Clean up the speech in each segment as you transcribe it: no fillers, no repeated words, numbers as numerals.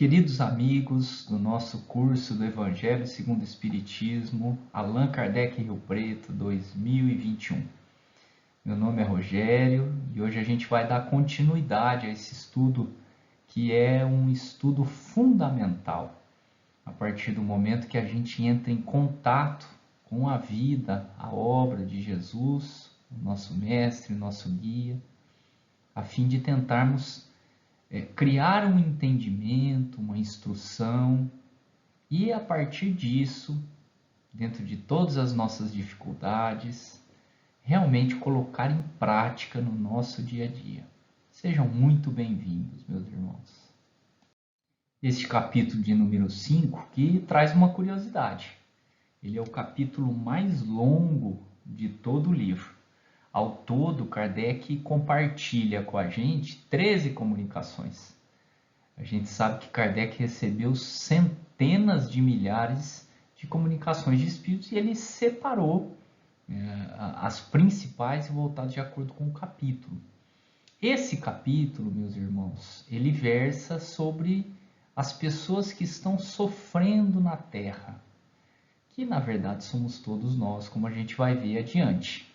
Queridos amigos do nosso curso do Evangelho segundo o Espiritismo, Allan Kardec Rio Preto 2021. Meu nome é Rogério e hoje a gente vai dar continuidade a esse estudo que é um estudo fundamental. A partir do momento que a gente entra em contato com a vida, a obra de Jesus, o nosso mestre, nosso guia, a fim de tentarmos criar um entendimento, uma instrução e a partir disso, dentro de todas as nossas dificuldades, realmente colocar em prática no nosso dia a dia. Sejam muito bem-vindos, meus irmãos. Este capítulo de número 5 que traz uma curiosidade. Ele é o capítulo mais longo de todo o livro. Ao todo, Kardec compartilha com a gente 13 comunicações. A gente sabe que Kardec recebeu centenas de milhares de comunicações de espíritos e ele separou as principais voltadas de acordo com o capítulo. Esse capítulo, meus irmãos, ele versa sobre as pessoas que estão sofrendo na Terra, que na verdade somos todos nós, como a gente vai ver adiante.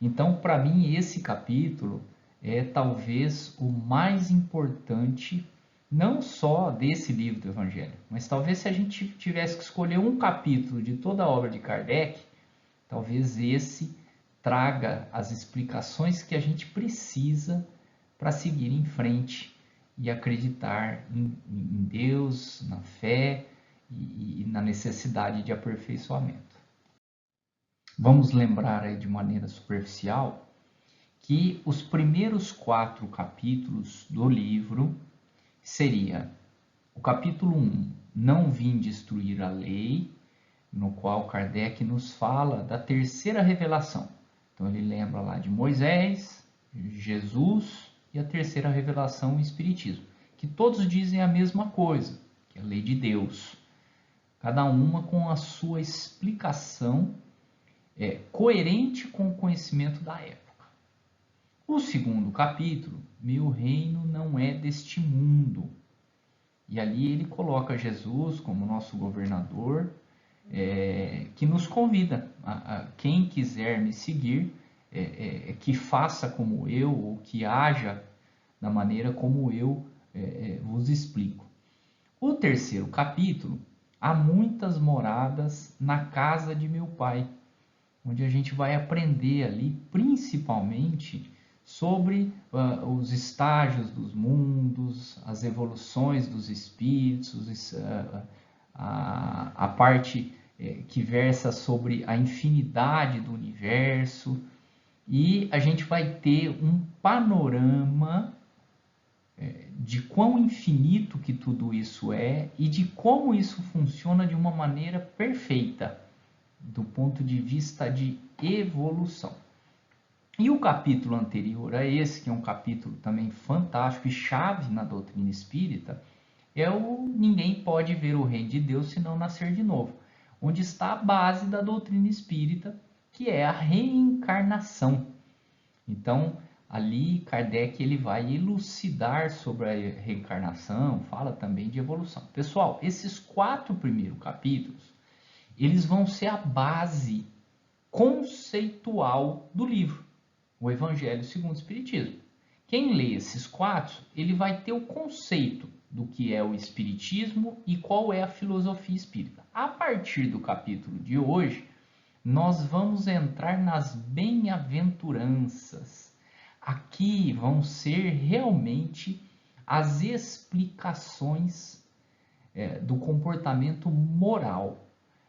Então, para mim, esse capítulo é talvez o mais importante, não só desse livro do Evangelho, mas talvez se a gente tivesse que escolher um capítulo de toda a obra de Kardec, talvez esse traga as explicações que a gente precisa para seguir em frente e acreditar em Deus, na fé e na necessidade de aperfeiçoamento. Vamos lembrar aí de maneira superficial que os primeiros 4 capítulos do livro seria o capítulo 1, Não vim destruir a lei, no qual Kardec nos fala da terceira revelação. Então ele lembra lá de Moisés, Jesus e a terceira revelação, o Espiritismo, que todos dizem a mesma coisa, que é a lei de Deus, cada uma com a sua explicação coerente com o conhecimento da época. O segundo capítulo, Meu reino não é deste mundo. E ali ele coloca Jesus como nosso governador, que nos convida a quem quiser me seguir, que faça como eu, ou que haja da maneira como eu vos explico. O terceiro capítulo, Há muitas moradas na casa de meu Pai, onde a gente vai aprender ali, principalmente, sobre os estágios dos mundos, as evoluções dos espíritos, a parte que versa sobre a infinidade do universo, e a gente vai ter um panorama de quão infinito que tudo isso é e de como isso funciona de uma maneira perfeita, do ponto de vista de evolução. E o capítulo anterior a esse, que é um capítulo também fantástico e chave na doutrina espírita, é o Ninguém pode ver o reino de Deus se não nascer de novo, onde está a base da doutrina espírita, que é a reencarnação. Então, ali Kardec ele vai elucidar sobre a reencarnação, fala também de evolução. Pessoal, esses 4 primeiros capítulos, eles vão ser a base conceitual do livro, o Evangelho segundo o Espiritismo. Quem lê esses 4, ele vai ter o conceito do que é o Espiritismo e qual é a filosofia espírita. A partir do capítulo de hoje, nós vamos entrar nas bem-aventuranças. Aqui vão ser realmente as explicações do comportamento moral,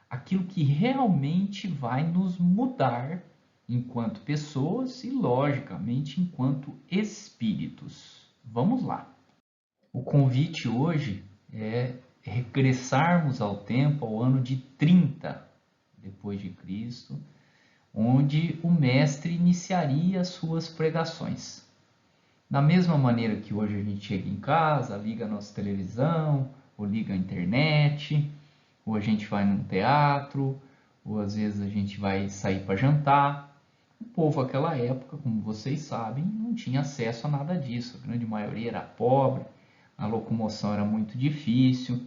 aquilo que realmente vai nos mudar enquanto pessoas e, logicamente, enquanto espíritos. Vamos lá. O convite hoje é regressarmos ao tempo, ao ano de 30 depois de Cristo, onde o mestre iniciaria as suas pregações. Da mesma maneira que hoje a gente chega em casa, liga a nossa televisão, ou liga a internet, ou a gente vai num teatro, ou às vezes a gente vai sair para jantar. O povo naquela época, como vocês sabem, não tinha acesso a nada disso. A grande maioria era pobre, a locomoção era muito difícil,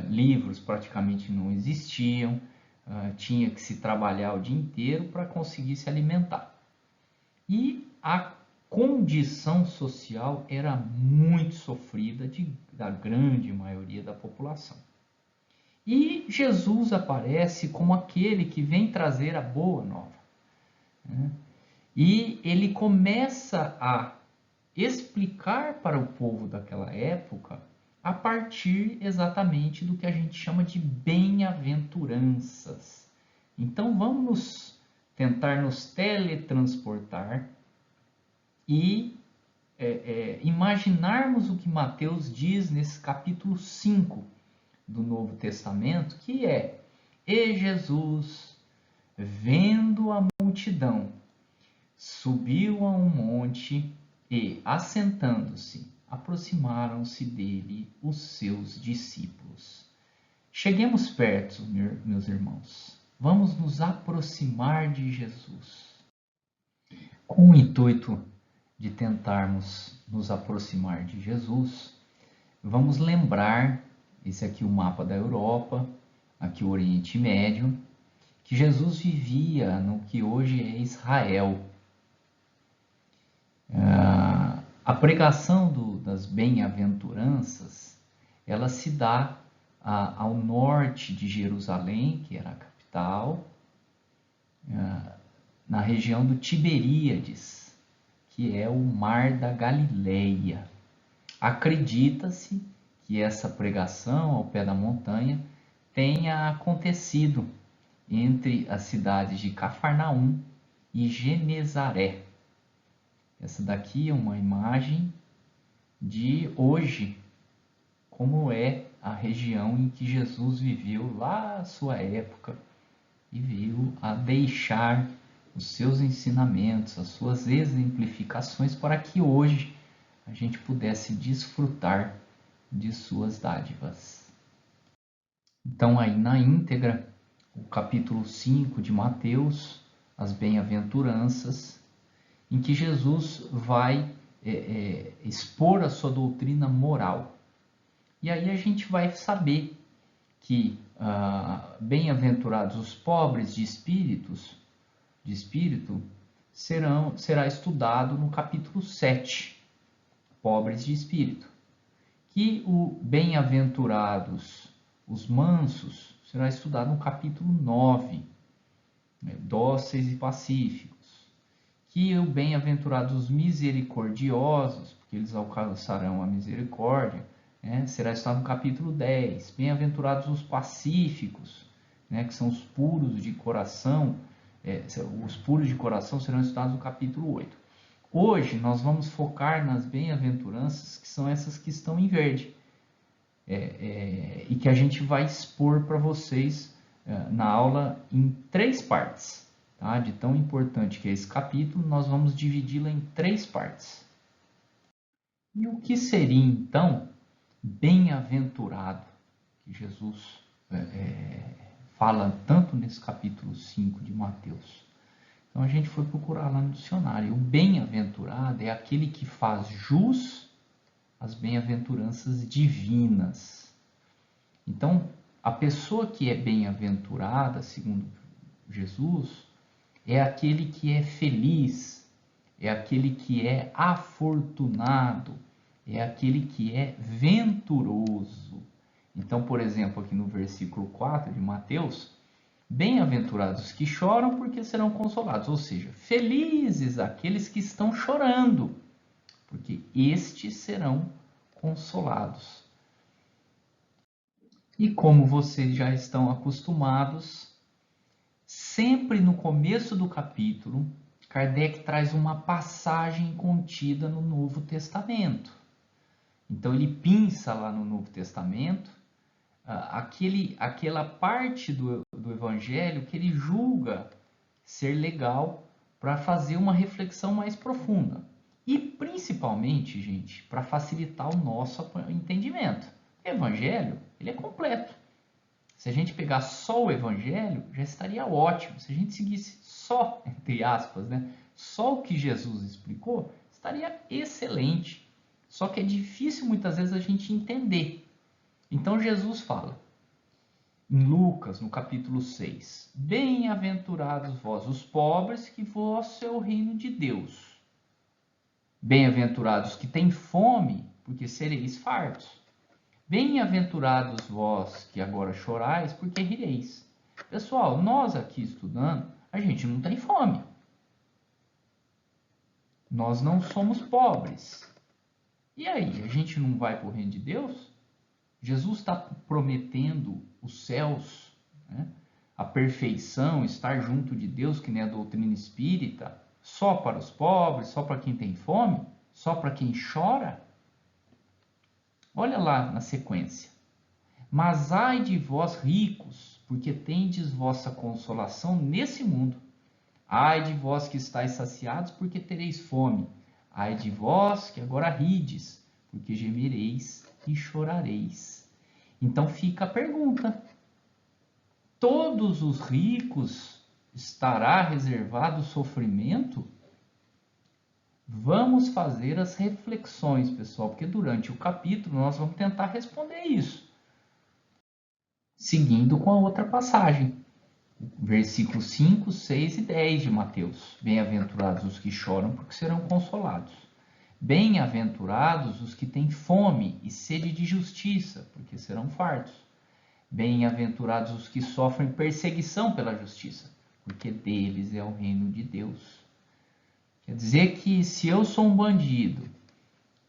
livros praticamente não existiam, tinha que se trabalhar o dia inteiro para conseguir se alimentar. E a condição social era muito sofrida da grande maioria da população. E Jesus aparece como aquele que vem trazer a boa nova. E ele começa a explicar para o povo daquela época a partir exatamente do que a gente chama de bem-aventuranças. Então vamos tentar nos teletransportar e imaginarmos o que Mateus diz nesse capítulo 5 do Novo Testamento, que é: E Jesus, vendo a multidão, subiu a um monte e, assentando-se, aproximaram-se dele os seus discípulos. Cheguemos perto, meus irmãos. Vamos nos aproximar de Jesus. Com o intuito de tentarmos nos aproximar de Jesus, vamos lembrar, esse aqui é o mapa da Europa, aqui o Oriente Médio, que Jesus vivia no que hoje é Israel. A pregação das bem-aventuranças, ela se dá ao norte de Jerusalém, que era a capital, na região do Tiberíades, que é o Mar da Galileia. Acredita-se que essa pregação ao pé da montanha tenha acontecido entre as cidades de Cafarnaum e Genezaré. Essa daqui é uma imagem de hoje, como é a região em que Jesus viveu lá à sua época e veio a deixar os seus ensinamentos, as suas exemplificações, para que hoje a gente pudesse desfrutar de suas dádivas. Então, aí na íntegra, o capítulo 5 de Mateus, as bem-aventuranças, em que Jesus vai expor a sua doutrina moral. E aí a gente vai saber que bem-aventurados os pobres de espírito será estudado no capítulo 7, pobres de espírito. Que o bem-aventurados os mansos será estudado no capítulo 9, dóceis e pacíficos. Que o bem-aventurados os misericordiosos, porque eles alcançarão a misericórdia, será estudado no capítulo 10. Bem-aventurados os pacíficos, que são os puros de coração, os puros de coração serão estudados no capítulo 8. Hoje nós vamos focar nas bem-aventuranças, que são essas que estão em verde, e que a gente vai expor para vocês na aula em 3 partes. Tá? De tão importante que é esse capítulo, nós vamos dividi-la em 3 partes. E o que seria então bem-aventurado, que Jesus fala tanto nesse capítulo 5 de Mateus? Então a gente foi procurar lá no dicionário. O bem-aventurado é aquele que faz jus às bem-aventuranças divinas. Então, a pessoa que é bem-aventurada, segundo Jesus, é aquele que é feliz, é aquele que é afortunado, é aquele que é venturoso. Então, por exemplo, aqui no versículo 4 de Mateus, bem-aventurados que choram, porque serão consolados. Ou seja, felizes aqueles que estão chorando, porque estes serão consolados. E como vocês já estão acostumados, sempre no começo do capítulo, Kardec traz uma passagem contida no Novo Testamento. Então ele pinça lá no Novo Testamento aquela parte do Evangelho que ele julga ser legal para fazer uma reflexão mais profunda. E principalmente, gente, para facilitar o nosso entendimento. O Evangelho, ele é completo. Se a gente pegar só o Evangelho, já estaria ótimo. Se a gente seguisse só, entre aspas, só o que Jesus explicou, estaria excelente. Só que é difícil muitas vezes a gente entender. Então Jesus fala, em Lucas, no capítulo 6, bem-aventurados vós, os pobres, que vosso é o reino de Deus. Bem-aventurados que têm fome, porque sereis fartos. Bem-aventurados vós que agora chorais, porque rireis. Pessoal, nós aqui estudando, a gente não tem fome. Nós não somos pobres. E aí, a gente não vai para o reino de Deus? Jesus está prometendo os céus, né? A perfeição, estar junto de Deus, que nem a doutrina espírita, só para os pobres, só para quem tem fome, só para quem chora? Olha lá na sequência. Mas ai de vós ricos, porque tendes vossa consolação nesse mundo. Ai de vós que estáis saciados, porque tereis fome. Ai de vós que agora rides, porque gemereis e chorareis. Então fica a pergunta: todos os ricos estará reservado o sofrimento? Vamos fazer as reflexões, pessoal, porque durante o capítulo nós vamos tentar responder isso. Seguindo com a outra passagem, versículos 5, 6 e 10 de Mateus. Bem-aventurados os que choram, porque serão consolados. Bem-aventurados os que têm fome e sede de justiça, porque serão fartos. Bem-aventurados os que sofrem perseguição pela justiça, porque deles é o reino de Deus. Quer dizer que se eu sou um bandido,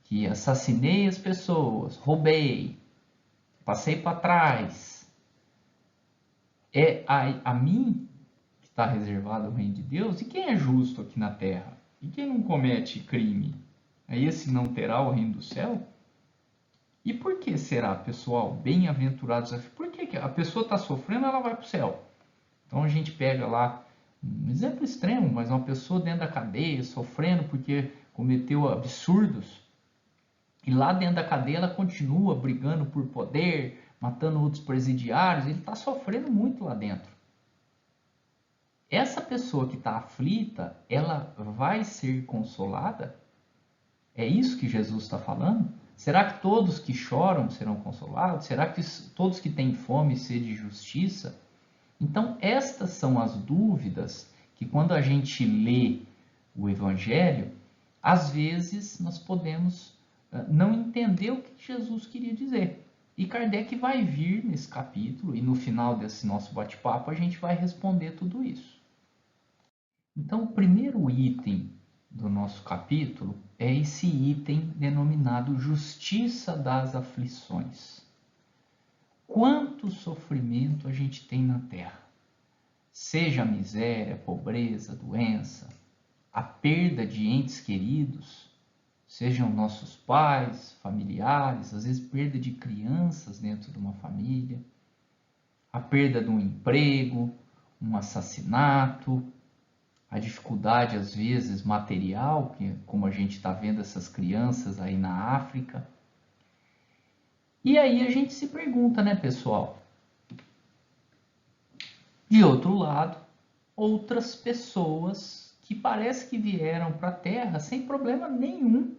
que assassinei as pessoas, roubei, passei para trás, é a mim que está reservado o reino de Deus? E quem é justo aqui na terra? E quem não comete crime? Esse não terá o reino do céu? E por que será, pessoal, bem-aventurados? Por que a pessoa está sofrendo, ela vai para o céu? Então a gente pega lá, um exemplo extremo, mas uma pessoa dentro da cadeia, sofrendo porque cometeu absurdos, e lá dentro da cadeia ela continua brigando por poder, matando outros presidiários, ele está sofrendo muito lá dentro. Essa pessoa que está aflita, ela vai ser consolada? É isso que Jesus está falando? Será que todos que choram serão consolados? Será que todos que têm fome e sede de justiça? Então, estas são as dúvidas que, quando a gente lê o Evangelho, às vezes nós podemos não entender o que Jesus queria dizer. E Kardec vai vir nesse capítulo, e no final desse nosso bate-papo a gente vai responder tudo isso. Então, o primeiro item do nosso capítulo é esse item denominado Justiça das Aflições. Quanto sofrimento a gente tem na Terra? Seja a miséria, a pobreza, a doença, a perda de entes queridos, sejam nossos pais, familiares, às vezes perda de crianças dentro de uma família, a perda de um emprego, um assassinato, a dificuldade, às vezes, material, como a gente está vendo essas crianças aí na África. E aí a gente se pergunta, né, pessoal? De outro lado, outras pessoas que parece que vieram para a Terra sem problema nenhum.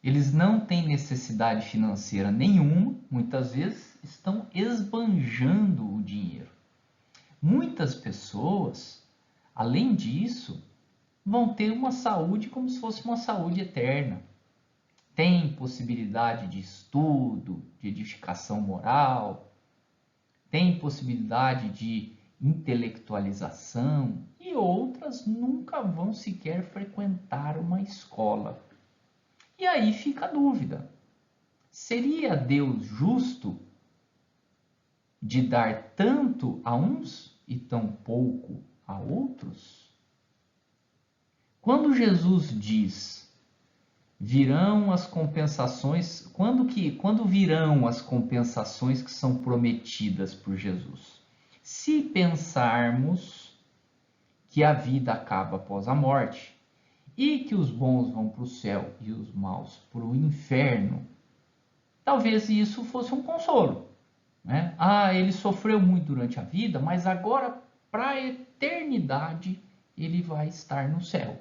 Eles não têm necessidade financeira nenhuma, muitas vezes estão esbanjando o dinheiro. Muitas pessoas, além disso, vão ter uma saúde como se fosse uma saúde eterna. Tem possibilidade de estudo, de edificação moral, tem possibilidade de intelectualização, e outras nunca vão sequer frequentar uma escola. E aí fica a dúvida: seria Deus justo de dar tanto a uns e tão pouco a outros? Quando Jesus diz, virão as compensações, quando virão as compensações que são prometidas por Jesus? Se pensarmos que a vida acaba após a morte e que os bons vão para o céu e os maus para o inferno, talvez isso fosse um consolo, né? Ele sofreu muito durante a vida, mas agora, para a eternidade, ele vai estar no céu.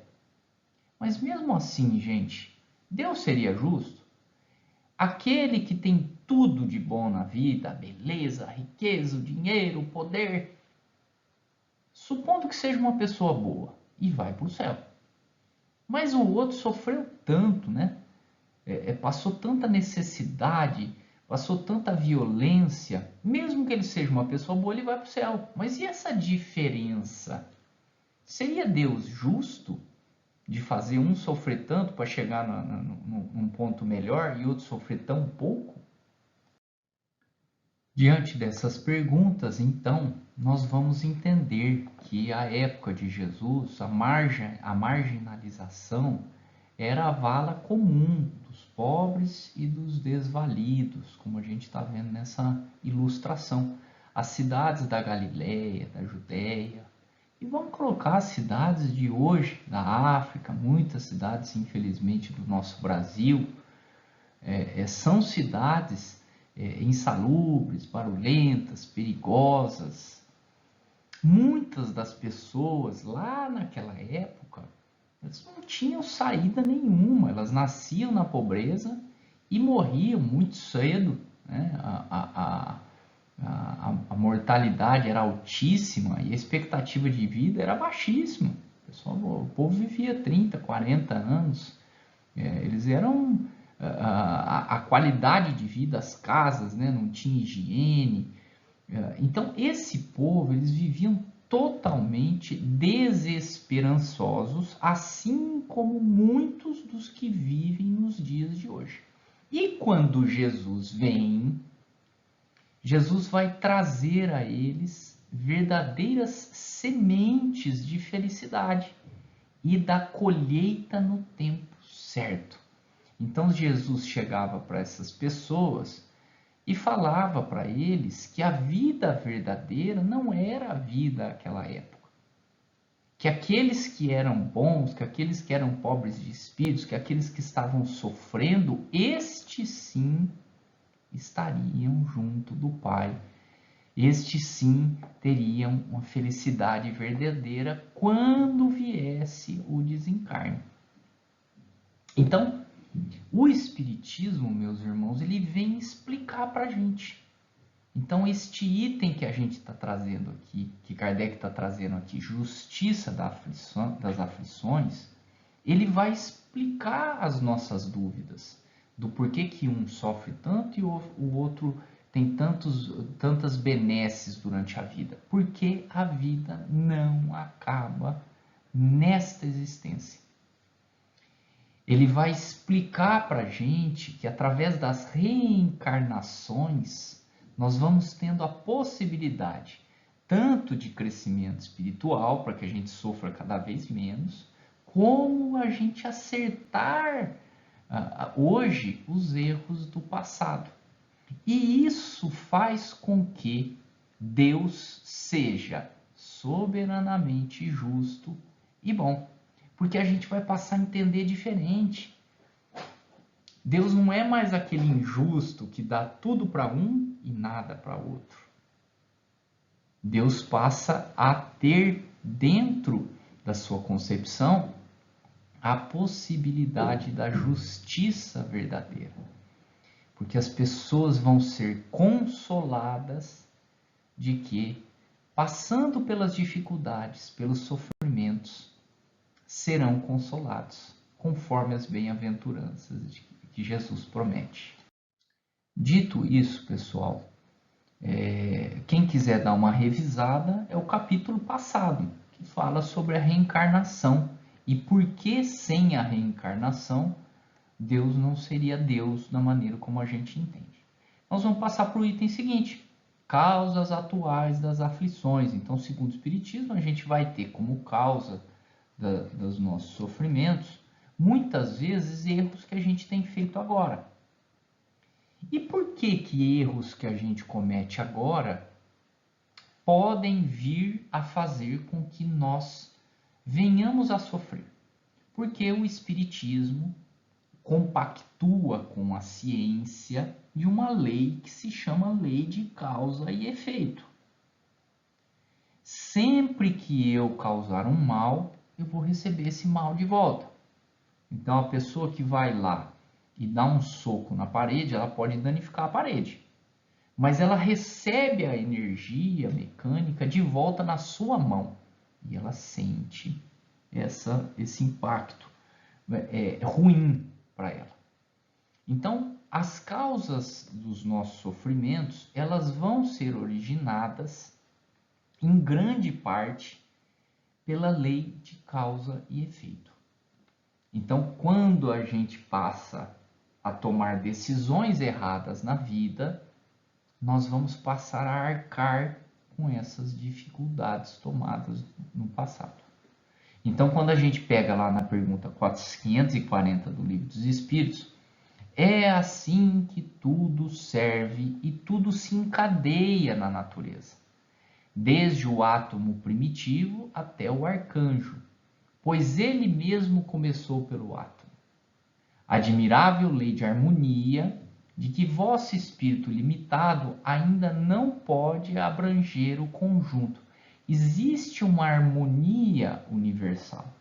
Mas mesmo assim, gente, Deus seria justo? Aquele que tem tudo de bom na vida, a beleza, a riqueza, o dinheiro, o poder, supondo que seja uma pessoa boa e vai para o céu. Mas o outro sofreu tanto, né? Passou tanta necessidade, passou tanta violência, mesmo que ele seja uma pessoa boa, ele vai para o céu. Mas e essa diferença? Seria Deus justo de fazer um sofrer tanto para chegar num ponto melhor e outro sofrer tão pouco? Diante dessas perguntas, então, nós vamos entender que a época de Jesus, a marginalização era a vala comum dos pobres e dos desvalidos, como a gente está vendo nessa ilustração. As cidades da Galileia, da Judéia, e vamos colocar as cidades de hoje, da África, muitas cidades, infelizmente, do nosso Brasil, são cidades insalubres, barulhentas, perigosas. Muitas das pessoas lá naquela época, elas não tinham saída nenhuma, elas nasciam na pobreza e morriam muito cedo, né? A mortalidade era altíssima e a expectativa de vida era baixíssima. O povo vivia 30, 40 anos. Eles eram... A qualidade de vida, as casas, né, não tinha higiene. Então, esse povo, eles viviam totalmente desesperançosos, assim como muitos dos que vivem nos dias de hoje. E quando Jesus vem, Jesus vai trazer a eles verdadeiras sementes de felicidade e da colheita no tempo certo. Então Jesus chegava para essas pessoas e falava para eles que a vida verdadeira não era a vida daquela época. Que aqueles que eram bons, que aqueles que eram pobres de espíritos, que aqueles que estavam sofrendo, estes sim estariam junto do Pai. Estes sim teriam uma felicidade verdadeira quando viesse o desencarne. Então, o Espiritismo, meus irmãos, ele vem explicar para a gente. Então, este item que a gente está trazendo aqui, que Kardec está trazendo aqui, justiça das aflições, ele vai explicar as nossas dúvidas do porquê que um sofre tanto e o outro tem tantas benesses durante a vida. Porque a vida não acaba nesta existência. Ele vai explicar para a gente que através das reencarnações nós vamos tendo a possibilidade tanto de crescimento espiritual, para que a gente sofra cada vez menos, como a gente acertar hoje os erros do passado. E isso faz com que Deus seja soberanamente justo e bom. Porque a gente vai passar a entender diferente. Deus não é mais aquele injusto que dá tudo para um e nada para outro. Deus passa a ter dentro da sua concepção a possibilidade da justiça verdadeira. Porque as pessoas vão ser consoladas de que, passando pelas dificuldades, pelos sofrimentos, serão consolados, conforme as bem-aventuranças que Jesus promete. Dito isso, pessoal, quem quiser dar uma revisada, é o capítulo passado, que fala sobre a reencarnação e por que sem a reencarnação Deus não seria Deus da maneira como a gente entende. Nós vamos passar para o item seguinte, causas atuais das aflições. Então, segundo o Espiritismo, a gente vai ter como causa dos nossos sofrimentos, muitas vezes erros que a gente tem feito agora. E por que erros que a gente comete agora podem vir a fazer com que nós venhamos a sofrer? Porque o Espiritismo compactua com a ciência de uma lei que se chama lei de causa e efeito. Sempre que eu causar um mal, eu vou receber esse mal de volta. Então, a pessoa que vai lá e dá um soco na parede, ela pode danificar a parede. Mas ela recebe a energia mecânica de volta na sua mão. E ela sente esse impacto ruim para ela. Então, as causas dos nossos sofrimentos, elas vão ser originadas, em grande parte, pela lei de causa e efeito. Então, quando a gente passa a tomar decisões erradas na vida, nós vamos passar a arcar com essas dificuldades tomadas no passado. Então, quando a gente pega lá na pergunta 540 do Livro dos Espíritos, é assim que tudo serve e tudo se encadeia na natureza, desde o átomo primitivo até o arcanjo, pois ele mesmo começou pelo átomo. Admirável lei de harmonia, de que vosso espírito limitado ainda não pode abranger o conjunto. Existe uma harmonia universal,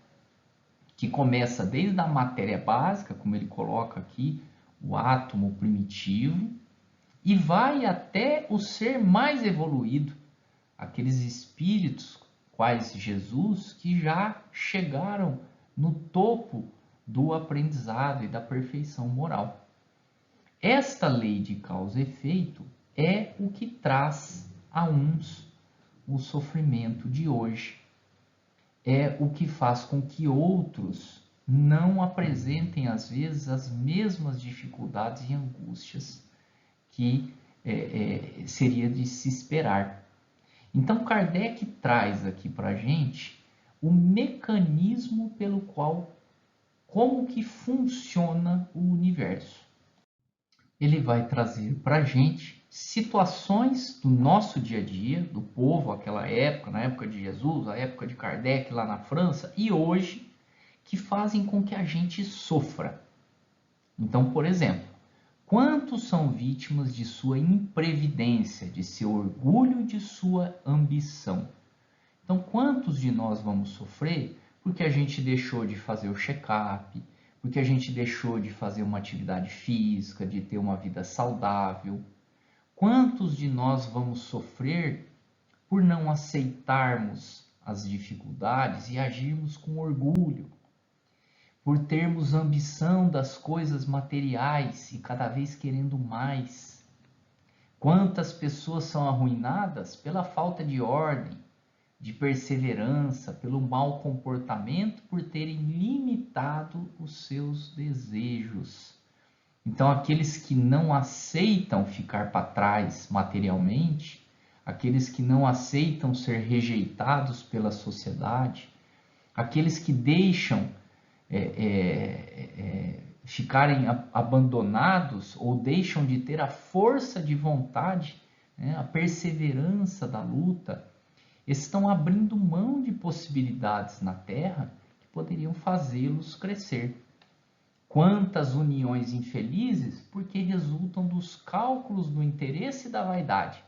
que começa desde a matéria básica, como ele coloca aqui, o átomo primitivo, e vai até o ser mais evoluído, aqueles espíritos quais Jesus, que já chegaram no topo do aprendizado e da perfeição moral. Esta lei de causa e efeito é o que traz a uns o sofrimento de hoje. É o que faz com que outros não apresentem, às vezes, as mesmas dificuldades e angústias que seria de se esperar. Então, Kardec traz aqui para a gente o mecanismo pelo qual, como que funciona o universo. Ele vai trazer para a gente situações do nosso dia a dia, do povo, aquela época, na época de Jesus, a época de Kardec lá na França, e hoje, que fazem com que a gente sofra. Então, por exemplo, quantos são vítimas de sua imprevidência, de seu orgulho, de sua ambição? Então, quantos de nós vamos sofrer porque a gente deixou de fazer o check-up, porque a gente deixou de fazer uma atividade física, de ter uma vida saudável? Quantos de nós vamos sofrer por não aceitarmos as dificuldades e agirmos com orgulho? Por termos ambição das coisas materiais e cada vez querendo mais? Quantas pessoas são arruinadas pela falta de ordem, de perseverança, pelo mau comportamento, por terem limitado os seus desejos? Então, aqueles que não aceitam ficar para trás materialmente, aqueles que não aceitam ser rejeitados pela sociedade, aqueles que deixam ficarem abandonados ou deixam de ter a força de vontade, né, a perseverança da luta, estão abrindo mão de possibilidades na Terra que poderiam fazê-los crescer. Quantas uniões infelizes porque resultam dos cálculos do interesse e da vaidade,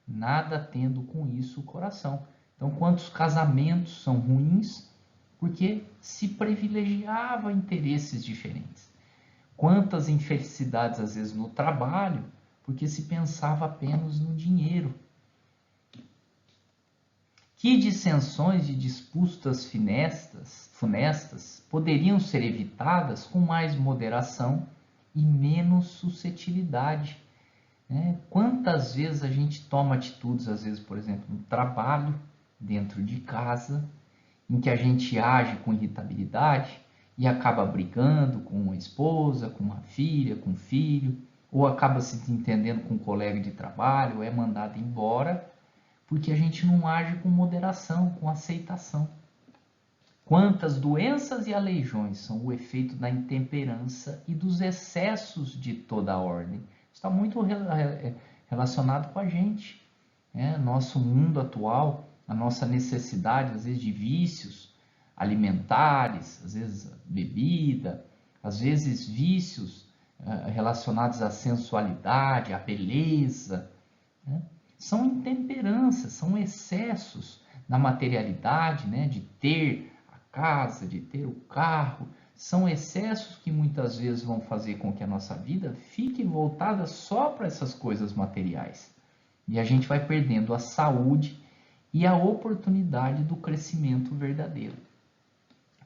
nada tendo com isso o coração. Então, quantos casamentos são ruins porque se privilegiava interesses diferentes? Quantas infelicidades, às vezes, no trabalho, porque se pensava apenas no dinheiro? Que dissensões e disputas funestas poderiam ser evitadas com mais moderação e menos suscetibilidade? Quantas vezes a gente toma atitudes, às vezes, por exemplo, no trabalho, dentro de casa, em que a gente age com irritabilidade e acaba brigando com a esposa, com uma filha, com um filho, ou acaba se desentendendo com um colega de trabalho, ou é mandado embora, porque a gente não age com moderação, com aceitação. Quantas doenças e aleijões são o efeito da intemperança e dos excessos de toda a ordem? Está muito relacionado com a gente, nosso mundo atual, a nossa necessidade, às vezes, de vícios alimentares, às vezes bebida, às vezes vícios relacionados à sensualidade, à beleza, né? São intemperanças, são excessos na materialidade, né? De ter a casa, de ter o carro, são excessos que muitas vezes vão fazer com que a nossa vida fique voltada só para essas coisas materiais. E a gente vai perdendo a saúde e a oportunidade do crescimento verdadeiro.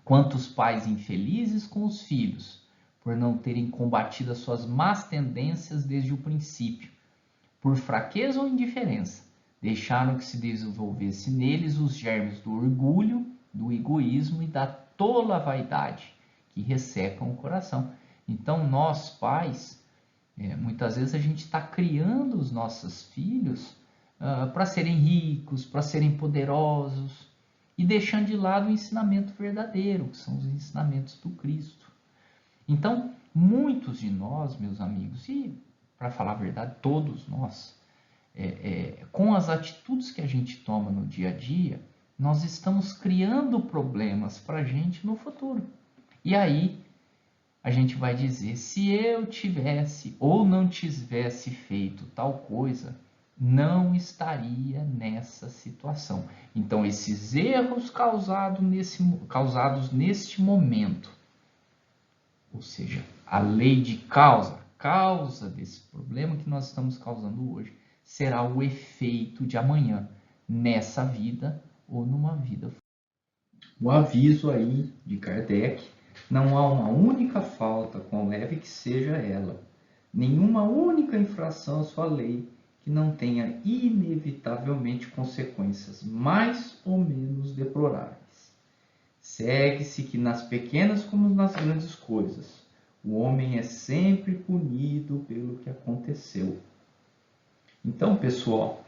Quantos pais infelizes com os filhos, por não terem combatido as suas más tendências desde o princípio, por fraqueza ou indiferença, deixaram que se desenvolvesse neles os germes do orgulho, do egoísmo e da tola vaidade, que ressecam o coração. Então, nós pais, muitas vezes a gente está criando os nossos filhos para serem ricos, para serem poderosos, e deixando de lado o ensinamento verdadeiro, que são os ensinamentos do Cristo. Então, muitos de nós, meus amigos, e para falar a verdade, todos nós, com as atitudes que a gente toma no dia a dia, nós estamos criando problemas para a gente no futuro. E aí, a gente vai dizer, se eu tivesse ou não tivesse feito tal coisa, não estaria nessa situação. Então, esses erros causados neste momento, ou seja, a lei de causa desse problema que nós estamos causando hoje, será o efeito de amanhã, nessa vida ou numa vida futura. O aviso aí de Kardec: não há uma única falta, quão leve que seja ela, nenhuma única infração à sua lei, que não tenha inevitavelmente consequências mais ou menos deploráveis. Segue-se que nas pequenas como nas grandes coisas, o homem é sempre punido pelo que aconteceu. Então, pessoal,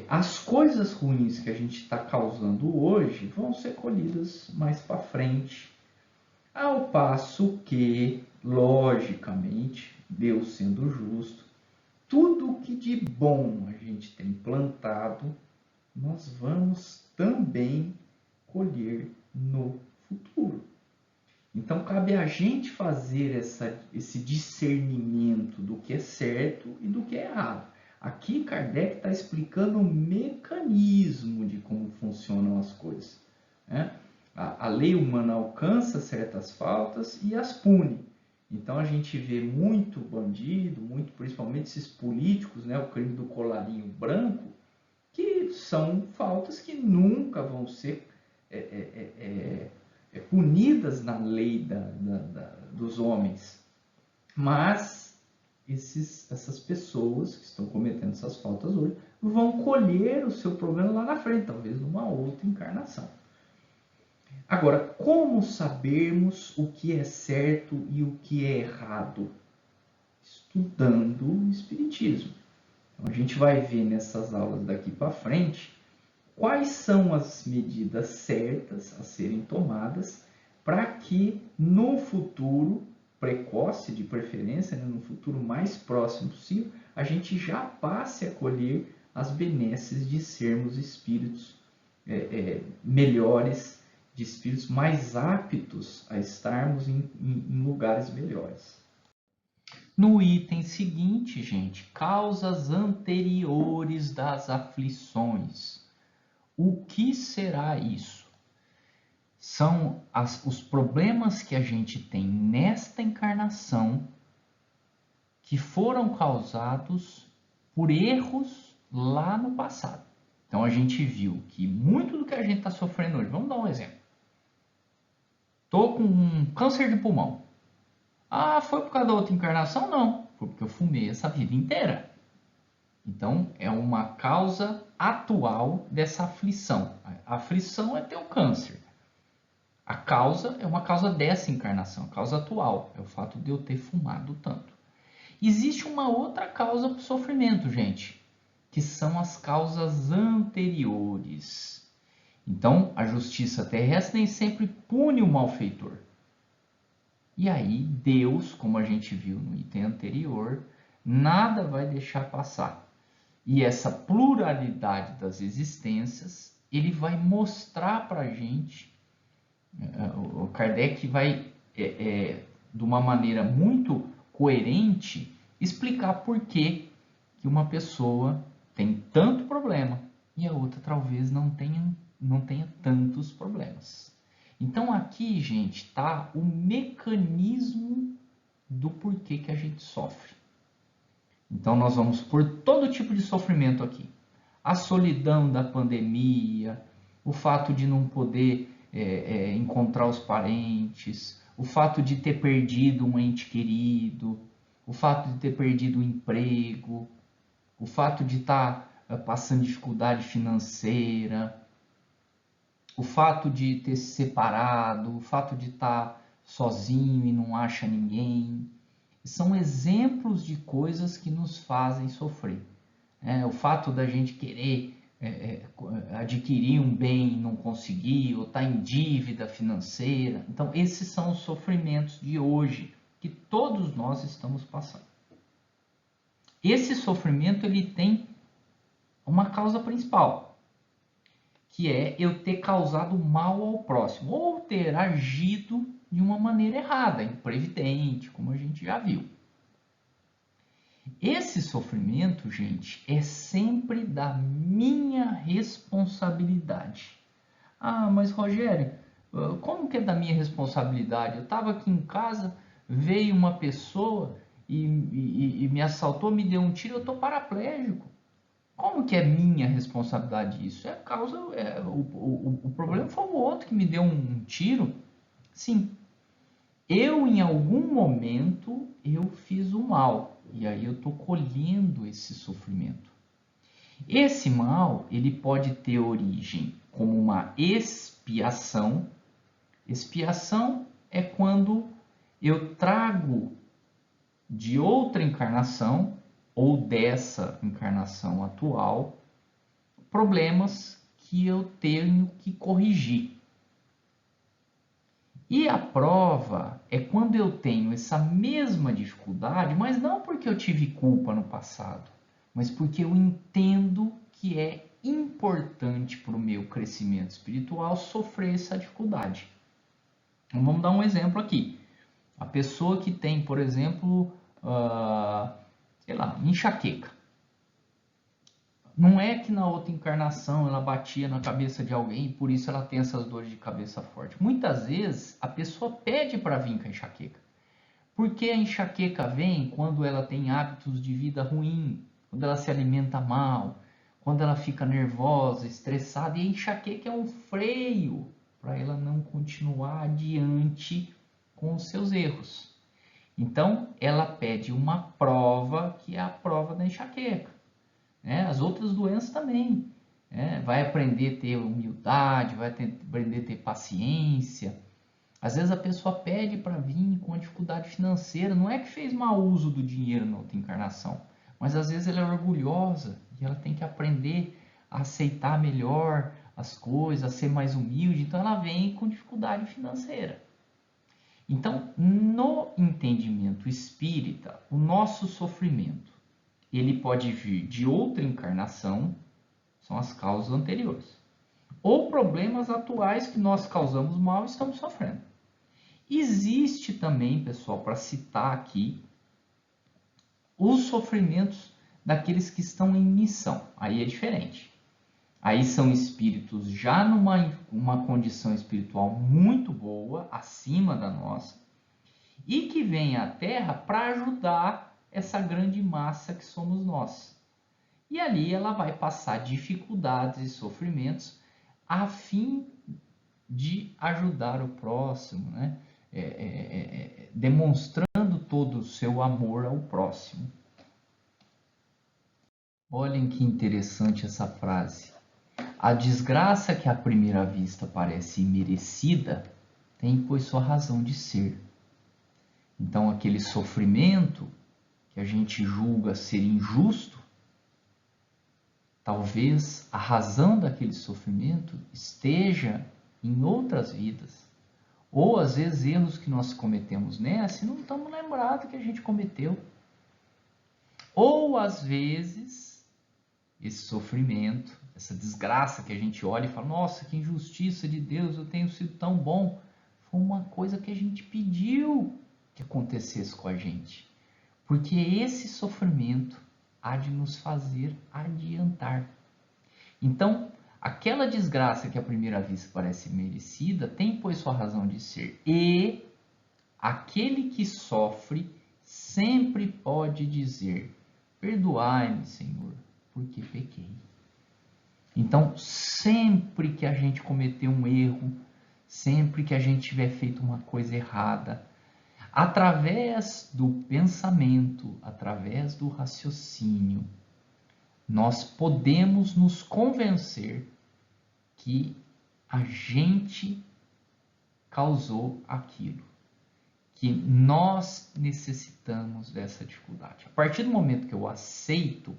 as coisas ruins que a gente está causando hoje vão ser colhidas mais para frente. Ao passo que, logicamente, Deus sendo justo, tudo que de bom a gente tem plantado, nós vamos também colher no futuro. Então, cabe a gente fazer esse discernimento do que é certo e do que é errado. Aqui, Kardec está explicando o mecanismo de como funcionam as coisas, né? A lei humana alcança certas faltas e as pune. Então a gente vê muito bandido, principalmente esses políticos, né, o crime do colarinho branco, que são faltas que nunca vão ser punidas na lei dos homens. Mas essas pessoas que estão cometendo essas faltas hoje vão colher o seu problema lá na frente, talvez numa outra encarnação. Agora, como sabermos o que é certo e o que é errado? Estudando o Espiritismo. Então, a gente vai ver nessas aulas daqui para frente quais são as medidas certas a serem tomadas para que no futuro precoce, de preferência, né, no futuro mais próximo possível, a gente já passe a colher as benesses de sermos espíritos melhores, de espíritos mais aptos a estarmos em lugares melhores. No item seguinte, gente, causas anteriores das aflições. O que será isso? São os problemas que a gente tem nesta encarnação que foram causados por erros lá no passado. Então a gente viu que muito do que a gente está sofrendo hoje, vamos dar um exemplo. Estou com um câncer de pulmão. Ah, foi por causa da outra encarnação? Não, foi porque eu fumei essa vida inteira. Então, é uma causa atual dessa aflição. A aflição é ter o câncer. A causa é uma causa dessa encarnação, a causa atual. É o fato de eu ter fumado tanto. Existe uma outra causa para o sofrimento, gente, que são as causas anteriores. Então, a justiça terrestre nem sempre pune o malfeitor. E aí, Deus, como a gente viu no item anterior, nada vai deixar passar. E essa pluralidade das existências, ele vai mostrar para a gente, o Kardec vai, de uma maneira muito coerente, explicar por que uma pessoa tem tanto problema e a outra talvez não tenha tantos problemas. Então aqui, gente, está o mecanismo do porquê que a gente sofre. Então nós vamos por todo tipo de sofrimento aqui. A solidão da pandemia, o fato de não poder encontrar os parentes, o fato de ter perdido um ente querido, o fato de ter perdido o emprego, o fato de estar passando dificuldade financeira, o fato de ter se separado, o fato de estar sozinho e não acha ninguém. São exemplos de coisas que nos fazem sofrer. O fato da gente querer adquirir um bem e não conseguir, ou estar em dívida financeira. Então, esses são os sofrimentos de hoje, que todos nós estamos passando. Esse sofrimento ele tem uma causa principal, que é eu ter causado mal ao próximo, ou ter agido de uma maneira errada, imprevidente, como a gente já viu. Esse sofrimento, gente, é sempre da minha responsabilidade. Ah, mas Rogério, como que é da minha responsabilidade? Eu estava aqui em casa, veio uma pessoa e me assaltou, me deu um tiro, eu estou paraplégico. Como que é minha responsabilidade isso? O problema foi o outro que me deu um tiro. Sim, eu em algum momento eu fiz o mal e aí eu estou colhendo esse sofrimento. Esse mal ele pode ter origem como uma expiação. Expiação é quando eu trago de outra encarnação ou dessa encarnação atual problemas que eu tenho que corrigir. E a prova é quando eu tenho essa mesma dificuldade, mas não porque eu tive culpa no passado, mas porque eu entendo que é importante para o meu crescimento espiritual sofrer essa dificuldade. Então, vamos dar um exemplo aqui. A pessoa que tem, por exemplo, sei lá, enxaqueca. Não é que na outra encarnação ela batia na cabeça de alguém e por isso ela tem essas dores de cabeça forte. Muitas vezes a pessoa pede para vir com a enxaqueca. Porque a enxaqueca vem quando ela tem hábitos de vida ruim, quando ela se alimenta mal, quando ela fica nervosa, estressada. E a enxaqueca é um freio para ela não continuar adiante com os seus erros. Então ela pede uma prova que é a prova da enxaqueca. As outras doenças também. Vai aprender a ter humildade, vai aprender a ter paciência. Às vezes a pessoa pede para vir com dificuldade financeira. Não é que fez mau uso do dinheiro na outra encarnação, mas às vezes ela é orgulhosa e ela tem que aprender a aceitar melhor as coisas, a ser mais humilde. Então ela vem com dificuldade financeira. Então, no entendimento espírita, o nosso sofrimento ele pode vir de outra encarnação, são as causas anteriores, ou problemas atuais que nós causamos mal e estamos sofrendo. Existe também, pessoal, para citar aqui, os sofrimentos daqueles que estão em missão. Aí é diferente. Aí são espíritos já numa condição espiritual muito boa, acima da nossa, e que vêm à Terra para ajudar essa grande massa que somos nós. E ali ela vai passar dificuldades e sofrimentos a fim de ajudar o próximo, né? Demonstrando todo o seu amor ao próximo. Olhem que interessante essa frase. A desgraça que à primeira vista parece imerecida tem, pois, sua razão de ser. Então, aquele sofrimento que a gente julga ser injusto, talvez a razão daquele sofrimento esteja em outras vidas. Ou às vezes erros que nós cometemos nessa e não estamos lembrados que a gente cometeu. Ou às vezes esse sofrimento, essa desgraça que a gente olha e fala, nossa, que injustiça de Deus, eu tenho sido tão bom. Foi uma coisa que a gente pediu que acontecesse com a gente. Porque esse sofrimento há de nos fazer adiantar. Então, Aquela desgraça que à primeira vista parece merecida tem, pois, sua razão de ser. E aquele que sofre sempre pode dizer: perdoai-me, Senhor, porque pequei. Então, sempre que a gente cometer um erro, sempre que a gente tiver feito uma coisa errada, através do pensamento, através do raciocínio, nós podemos nos convencer que a gente causou aquilo, que nós necessitamos dessa dificuldade. A partir do momento que eu aceito,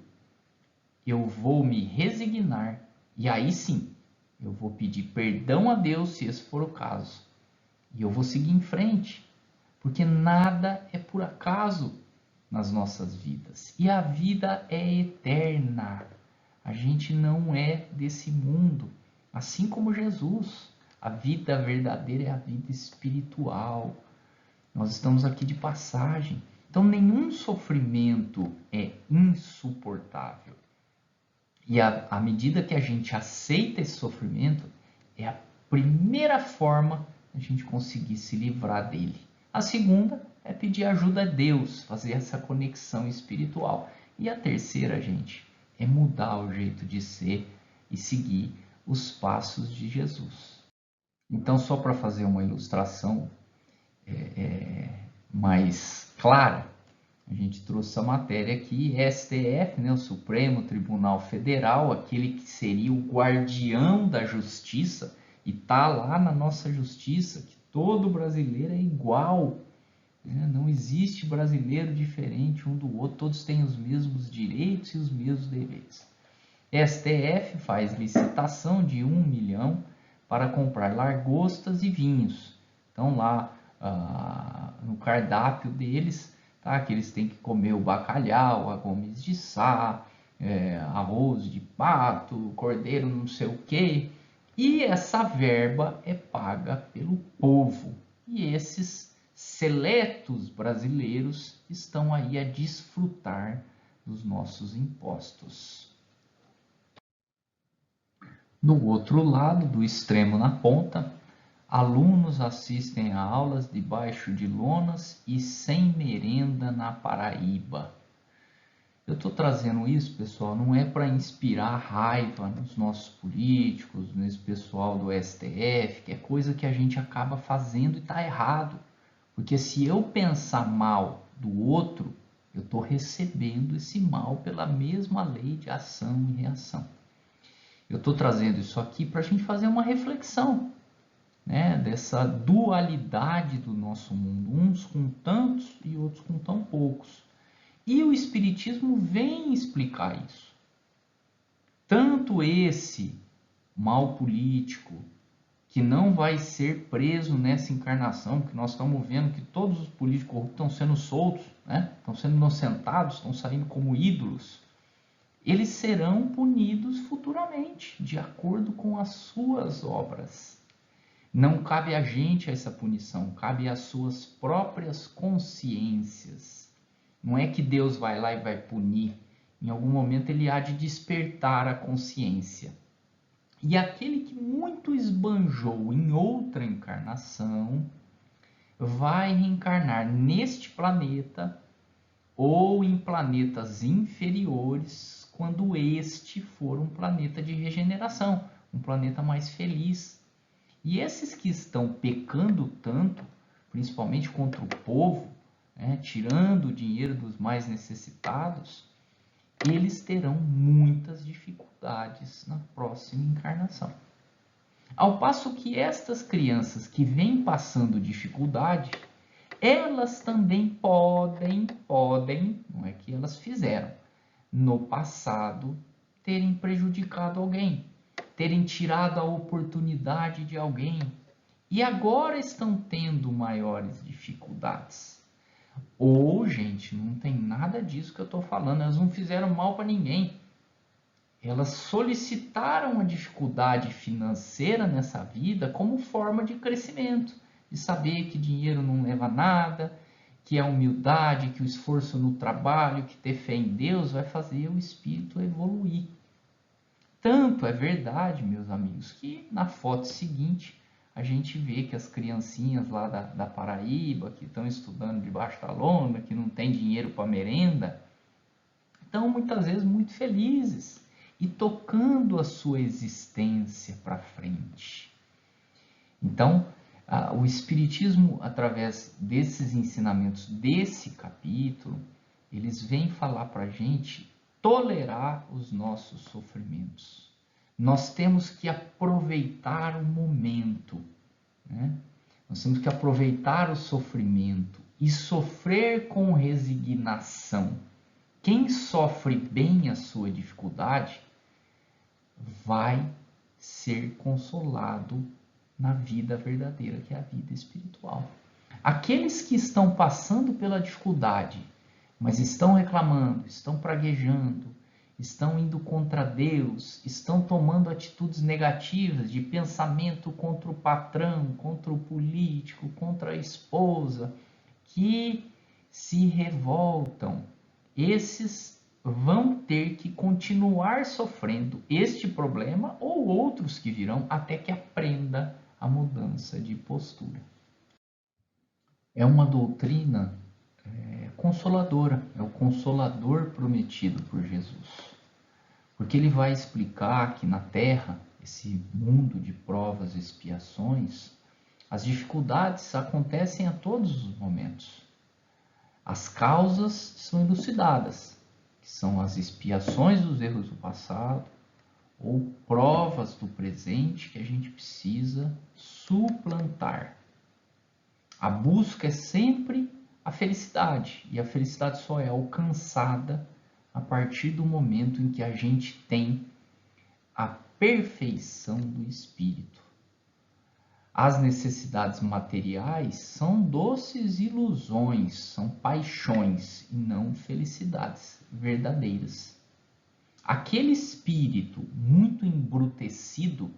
eu vou me resignar e aí sim, eu vou pedir perdão a Deus, se esse for o caso, e eu vou seguir em frente, porque nada é por acaso nas nossas vidas. E a vida é eterna. A gente não é desse mundo. Assim como Jesus. A vida verdadeira é a vida espiritual. Nós estamos aqui de passagem. Então, nenhum sofrimento é insuportável. E à medida que a gente aceita esse sofrimento, é a primeira forma de a gente conseguir se livrar dele. A segunda é pedir ajuda a Deus, fazer essa conexão espiritual. E a terceira, gente, é mudar o jeito de ser e seguir os passos de Jesus. Então, só para fazer uma ilustração mais clara, a gente trouxe a matéria aqui, STF, né, o Supremo Tribunal Federal, aquele que seria o guardião da justiça, e está lá na nossa justiça, que todo brasileiro é igual, né? Não existe brasileiro diferente um do outro, todos têm os mesmos direitos e os mesmos deveres. STF faz licitação de 1 milhão para comprar largostas e vinhos. Então lá no cardápio deles, tá, que eles têm que comer o bacalhau, a gomes de sá, arroz de pato, cordeiro não sei o que. E essa verba é paga pelo povo. E esses seletos brasileiros estão aí a desfrutar dos nossos impostos. No outro lado, do extremo na ponta, alunos assistem a aulas debaixo de lonas e sem merenda na Paraíba. Eu estou trazendo isso, pessoal, não é para inspirar raiva nos nossos políticos, nesse pessoal do STF, que é coisa que a gente acaba fazendo e está errado. Porque se eu pensar mal do outro, eu estou recebendo esse mal pela mesma lei de ação e reação. Eu estou trazendo isso aqui para a gente fazer uma reflexão, né, dessa dualidade do nosso mundo, uns com tantos e outros com tão poucos. E o Espiritismo vem explicar isso. Tanto esse mal político, que não vai ser preso nessa encarnação, porque nós estamos vendo que todos os políticos corruptos estão sendo soltos, né? Estão sendo inocentados, estão saindo como ídolos. Eles serão punidos futuramente, de acordo com as suas obras. Não cabe a gente essa punição, cabe às suas próprias consciências. Não é que Deus vai lá e vai punir. Em algum momento ele há de despertar a consciência. E aquele que muito esbanjou em outra encarnação vai reencarnar neste planeta ou em planetas inferiores quando este for um planeta de regeneração, um planeta mais feliz. E esses que estão pecando tanto, principalmente contra o povo, né, tirando o dinheiro dos mais necessitados, eles terão muitas dificuldades na próxima encarnação. Ao passo que estas crianças que vêm passando dificuldade, elas também podem, não é que elas fizeram, no passado, terem prejudicado alguém, terem tirado a oportunidade de alguém, e agora estão tendo maiores dificuldades. Ou, gente, não tem nada disso que eu estou falando, elas não fizeram mal para ninguém. Elas solicitaram a dificuldade financeira nessa vida como forma de crescimento, de saber que dinheiro não leva a nada, que a humildade, que o esforço no trabalho, que ter fé em Deus vai fazer o espírito evoluir. Tanto é verdade, meus amigos, que na foto seguinte a gente vê que as criancinhas lá da Paraíba, que estão estudando debaixo da lona, que não tem dinheiro para merenda, estão muitas vezes muito felizes e tocando a sua existência para frente. Então, o Espiritismo, através desses ensinamentos desse capítulo, eles vêm falar para a gente tolerar os nossos sofrimentos. Nós temos que aproveitar o momento, né? Nós temos que aproveitar o sofrimento e sofrer com resignação. Quem sofre bem a sua dificuldade vai ser consolado na vida verdadeira, que é a vida espiritual. Aqueles que estão passando pela dificuldade, mas estão reclamando, estão praguejando, estão indo contra Deus, estão tomando atitudes negativas de pensamento contra o patrão, contra o político, contra a esposa, que se revoltam, esses vão ter que continuar sofrendo este problema ou outros que virão até que aprenda a mudança de postura. É uma doutrina consoladora, é o consolador prometido por Jesus. Porque ele vai explicar que na Terra, esse mundo de provas e expiações, as dificuldades acontecem a todos os momentos. As causas são elucidadas, que são as expiações dos erros do passado, ou provas do presente que a gente precisa suplantar. A busca é sempre a felicidade, e a felicidade só é alcançada a partir do momento em que a gente tem a perfeição do espírito. As necessidades materiais são doces ilusões, são paixões e não felicidades verdadeiras. Aquele espírito muito embrutecido,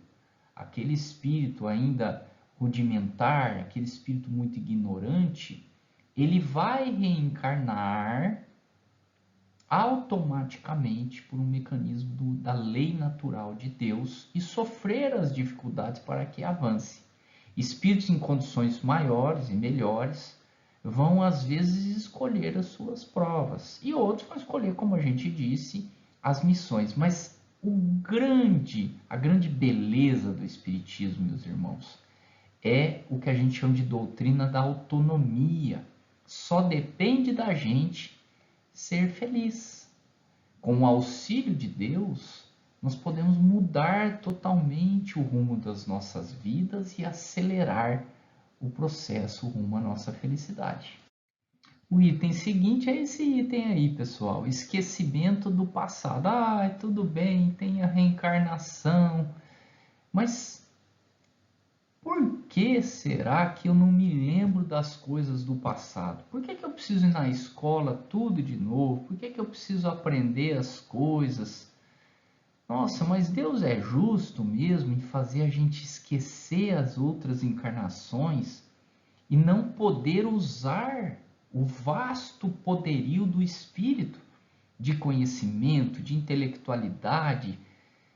aquele espírito ainda rudimentar, aquele espírito muito ignorante, ele vai reencarnar automaticamente por um mecanismo da lei natural de Deus e sofrer as dificuldades para que avance. Espíritos em condições maiores e melhores vão às vezes escolher as suas provas e outros vão escolher, como a gente disse, as missões. Mas a grande beleza do Espiritismo, meus irmãos, é o que a gente chama de doutrina da autonomia. Só depende da gente ser feliz. Com o auxílio de Deus, nós podemos mudar totalmente o rumo das nossas vidas e acelerar o processo rumo à nossa felicidade. O item seguinte é esse item aí, pessoal. Esquecimento do passado. Tudo bem, tem a reencarnação, mas por que será que eu não me lembro das coisas do passado? Por que eu preciso ir na escola tudo de novo? Por que eu preciso aprender as coisas? Nossa, mas Deus é justo mesmo em fazer a gente esquecer as outras encarnações e não poder usar o vasto poderio do Espírito de conhecimento, de intelectualidade,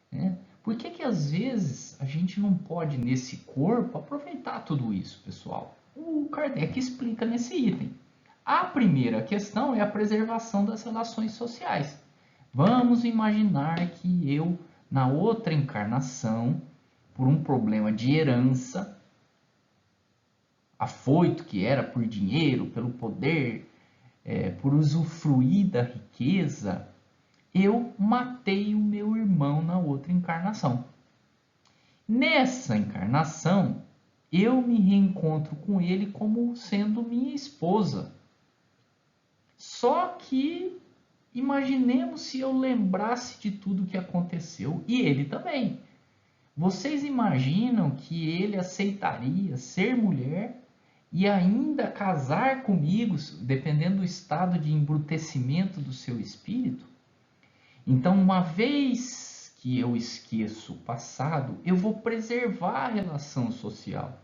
né? Por que às vezes a gente não pode, nesse corpo, aproveitar tudo isso, pessoal? O Kardec explica nesse item. A primeira questão é a preservação das relações sociais. Vamos imaginar que eu, na outra encarnação, por um problema de herança, afoito que era por dinheiro, pelo poder, por usufruir da riqueza, eu matei o meu irmão na outra encarnação. Nessa encarnação, eu me reencontro com ele como sendo minha esposa. Só que imaginemos se eu lembrasse de tudo que aconteceu e ele também. Vocês imaginam que ele aceitaria ser mulher e ainda casar comigo, dependendo do estado de embrutecimento do seu espírito? Então, uma vez que eu esqueço o passado, eu vou preservar a relação social.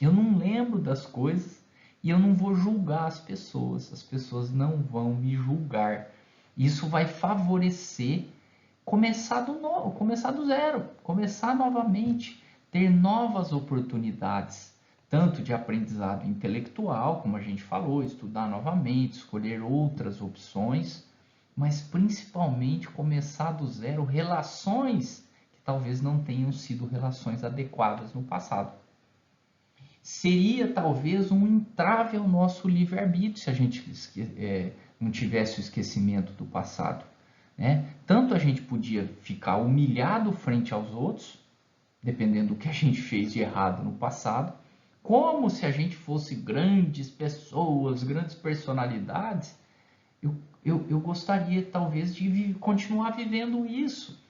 Eu não lembro das coisas e eu não vou julgar as pessoas não vão me julgar. Isso vai favorecer começar do zero, começar novamente, ter novas oportunidades, tanto de aprendizado intelectual, como a gente falou, estudar novamente, escolher outras opções, mas principalmente começar do zero relações que talvez não tenham sido relações adequadas no passado. Seria talvez um entrave ao nosso livre-arbítrio se a gente não tivesse o esquecimento do passado. Né? Tanto a gente podia ficar humilhado frente aos outros, dependendo do que a gente fez de errado no passado, como se a gente fosse grandes pessoas, grandes personalidades. Eu gostaria talvez de continuar vivendo isso,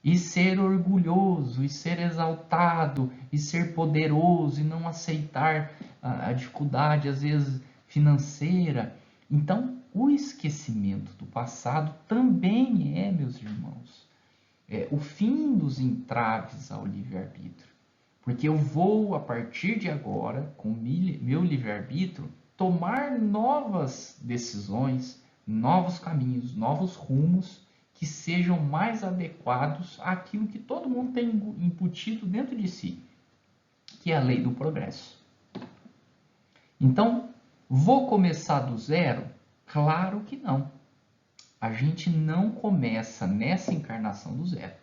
e ser orgulhoso, e ser exaltado, e ser poderoso, e não aceitar a dificuldade, às vezes, financeira. Então, o esquecimento do passado também é, meus irmãos, o fim dos entraves ao livre-arbítrio. Porque eu vou, a partir de agora, com meu livre-arbítrio, tomar novas decisões, novos caminhos, novos rumos, que sejam mais adequados àquilo que todo mundo tem embutido dentro de si, que é a lei do progresso. Então, vou começar do zero? Claro que não. A gente não começa nessa encarnação do zero.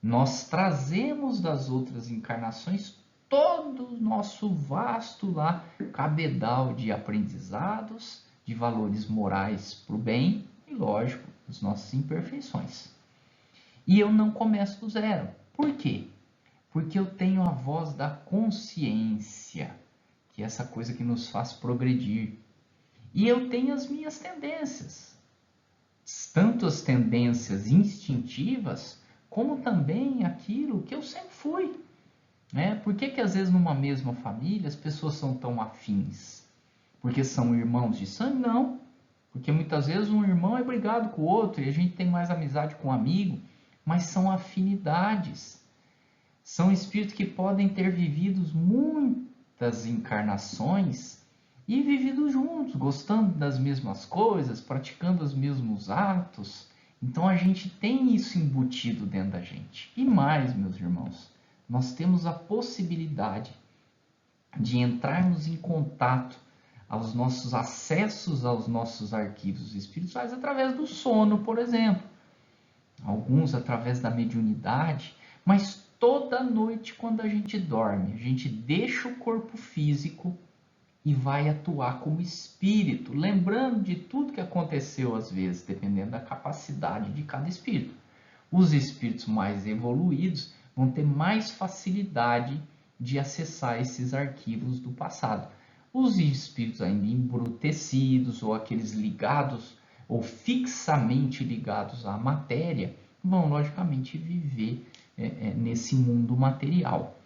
Nós trazemos das outras encarnações todo o nosso vasto lá cabedal de aprendizados, de valores morais para o bem e, lógico, as nossas imperfeições. E eu não começo do zero. Por quê? Porque eu tenho a voz da consciência, que é essa coisa que nos faz progredir. E eu tenho as minhas tendências, tanto as tendências instintivas, como também aquilo que eu sempre fui. Né? Por que às vezes numa mesma família as pessoas são tão afins? Porque são irmãos de sangue? Não. Porque muitas vezes um irmão é brigado com o outro e a gente tem mais amizade com um amigo, mas são afinidades. São espíritos que podem ter vivido muitas encarnações e vivido juntos, gostando das mesmas coisas, praticando os mesmos atos. Então a gente tem isso embutido dentro da gente. E mais, meus irmãos, nós temos a possibilidade de entrarmos em contato aos nossos acessos aos nossos arquivos espirituais através do sono, por exemplo. Alguns através da mediunidade, mas toda noite quando a gente dorme, a gente deixa o corpo físico e vai atuar como espírito, lembrando de tudo que aconteceu às vezes, dependendo da capacidade de cada espírito. Os espíritos mais evoluídos vão ter mais facilidade de acessar esses arquivos do passado. Os espíritos ainda embrutecidos ou aqueles ligados ou fixamente ligados à matéria vão logicamente viver nesse mundo material.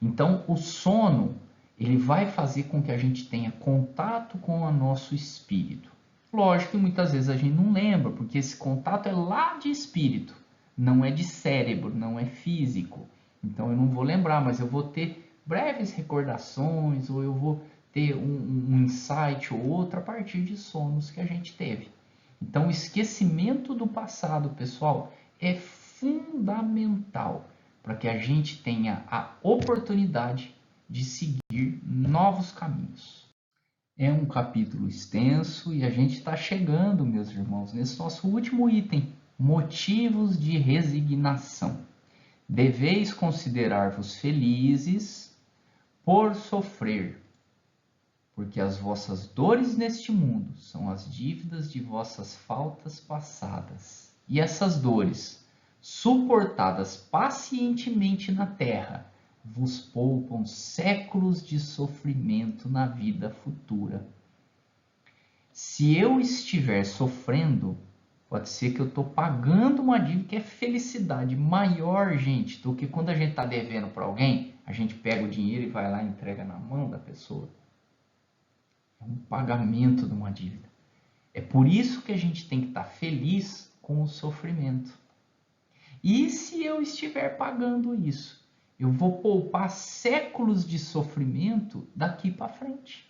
Então o sono ele vai fazer com que a gente tenha contato com o nosso espírito. Lógico que muitas vezes a gente não lembra, porque esse contato é lá de espírito, não é de cérebro, não é físico. Então eu não vou lembrar, mas eu vou ter breves recordações, ou eu vou ter um insight ou outro a partir de sonos que a gente teve. Então o esquecimento do passado, pessoal, é fundamental para que a gente tenha a oportunidade de seguir novos caminhos. É um capítulo extenso e a gente está chegando, meus irmãos, nesse nosso último item, motivos de resignação. Deveis considerar-vos felizes por sofrer, porque as vossas dores neste mundo são as dívidas de vossas faltas passadas. E essas dores, suportadas pacientemente na terra, vos poupam séculos de sofrimento na vida futura. Se eu estiver sofrendo, pode ser que eu estou pagando uma dívida que é felicidade maior, gente, do que quando a gente está devendo para alguém, a gente pega o dinheiro e vai lá e entrega na mão da pessoa. É um pagamento de uma dívida. É por isso que a gente tem que estar feliz com o sofrimento. E se eu estiver pagando isso? Eu vou poupar séculos de sofrimento daqui para frente.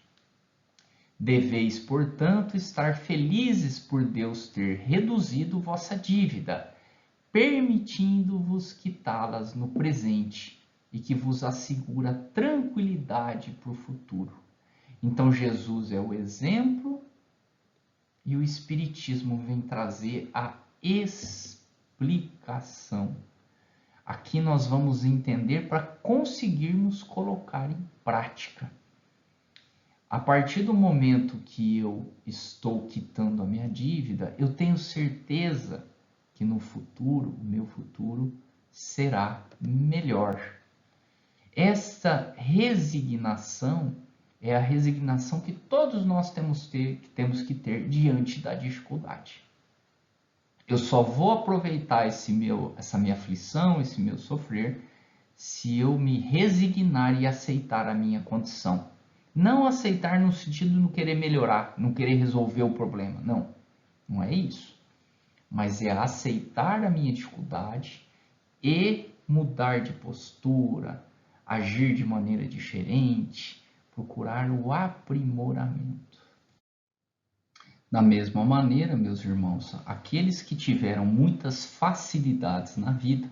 Deveis, portanto, estar felizes por Deus ter reduzido vossa dívida, permitindo-vos quitá-las no presente e que vos assegura tranquilidade para o futuro. Então Jesus é o exemplo e o Espiritismo vem trazer a explicação. Aqui nós vamos entender para conseguirmos colocar em prática. A partir do momento que eu estou quitando a minha dívida, eu tenho certeza que no futuro, o meu futuro será melhor. Essa resignação é a resignação que todos nós temos que ter diante da dificuldade. Eu só vou aproveitar essa minha aflição, esse meu sofrer, se eu me resignar e aceitar a minha condição. Não aceitar no sentido de não querer melhorar, não querer resolver o problema. Não, não é isso. Mas é aceitar a minha dificuldade e mudar de postura, agir de maneira diferente, procurar o aprimoramento. Da mesma maneira, meus irmãos, aqueles que tiveram muitas facilidades na vida,